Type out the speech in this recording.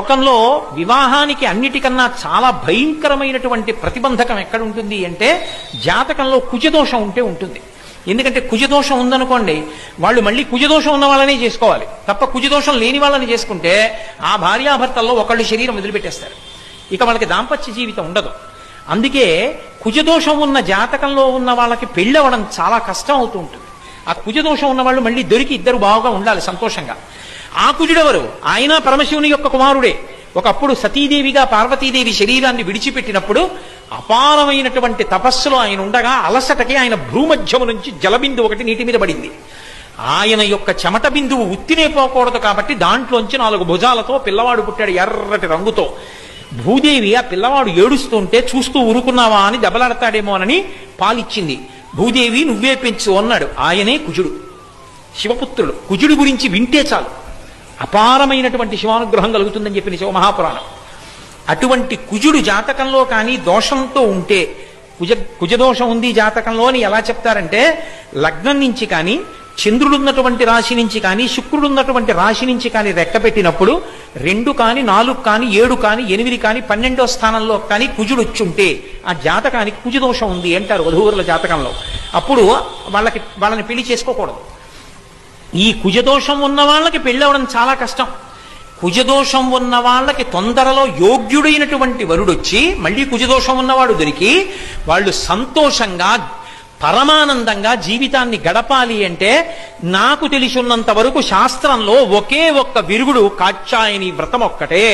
లోకంలో వివాహానికి అన్నిటికన్నా చాలా భయంకరమైనటువంటి ప్రతిబంధకం ఎక్కడ ఉంటుంది అంటే జాతకంలో కుజదోషం ఉంటే ఉంటుంది. ఎందుకంటే కుజదోషం ఉందనుకోండి, వాళ్ళు మళ్ళీ కుజదోషం ఉన్న వాళ్ళనే చేసుకోవాలి తప్ప కుజదోషం లేని వాళ్ళని చేసుకుంటే ఆ భార్యాభర్తల్లో ఒకళ్ళు శరీరం వదిలిపెట్టేస్తారు, ఇక వాళ్ళకి దాంపత్య జీవితం ఉండదు. అందుకే కుజదోషం ఉన్న జాతకంలో ఉన్న వాళ్ళకి పెళ్ళవడం చాలా కష్టం అవుతూ ఉంటుంది. ఆ కుజదోషం ఉన్న వాళ్ళు మళ్ళీ దొరికి ఇద్దరు బాగా ఉండాలి సంతోషంగా. ఆ కుజుడెవరు? ఆయన పరమశివుని యొక్క కుమారుడే. ఒకప్పుడు సతీదేవిగా పార్వతీదేవి శరీరాన్ని విడిచిపెట్టినప్పుడు అపారమైనటువంటి తపస్సులో ఆయన ఉండగా అలసటకి ఆయన భ్రూమధ్యము నుంచి జలబిందువు ఒకటి నీటి మీద పడింది. ఆయన యొక్క చెమట బిందువు ఉత్తినే పోకూడదు కాబట్టి దాంట్లోంచి 4 భుజాలతో పిల్లవాడు పుట్టాడు, ఎర్రటి రంగుతో. భూదేవి ఆ పిల్లవాడు ఏడుస్తుంటే చూస్తూ ఊరుకున్నావా అని దెబ్బలాడతాడేమోనని పాలిచ్చింది. భూదేవి నువ్వే పెంచు అన్నాడు. ఆయనే కుజుడు, శివపుత్రుడు. కుజుడి గురించి వింటే చాలు అపారమైనటువంటి శివానుగ్రహం కలుగుతుందని చెప్పింది శివమహాపురాణం. అటువంటి కుజుడు జాతకంలో కానీ దోషంతో ఉంటే, కుజదోషం ఉంది జాతకంలో అని ఎలా చెప్తారంటే, లగ్నం నుంచి కానీ చంద్రుడున్నటువంటి రాశి నుంచి కానీ శుక్రుడున్నటువంటి రాశి నుంచి కానీ రెక్క పెట్టినప్పుడు 2 కానీ 4 కానీ 7 కానీ 8 కానీ 12వ స్థానంలో కానీ కుజుడు వచ్చుంటే ఆ జాతకానికి కుజదోషం ఉంది అంటారు వధూవరుల జాతకంలో. అప్పుడు వాళ్ళని పెళ్లి చేసుకోకూడదు. ఈ కుజదోషం ఉన్న వాళ్ళకి పెళ్ళవడం చాలా కష్టం. కుజదోషం ఉన్న వాళ్ళకి తొందరలో యోగ్యుడైనటువంటి వరుడొచ్చి మళ్ళీ కుజదోషం ఉన్నవాడు దొరికి వాళ్ళు సంతోషంగా పరమానందంగా జీవితాన్ని గడపాలి అంటే నాకు తెలిసినంత వరకు శాస్త్రంలో ఒకే ఒక్క విరుగుడు కాత్యాయని వ్రతం ఒక్కటే.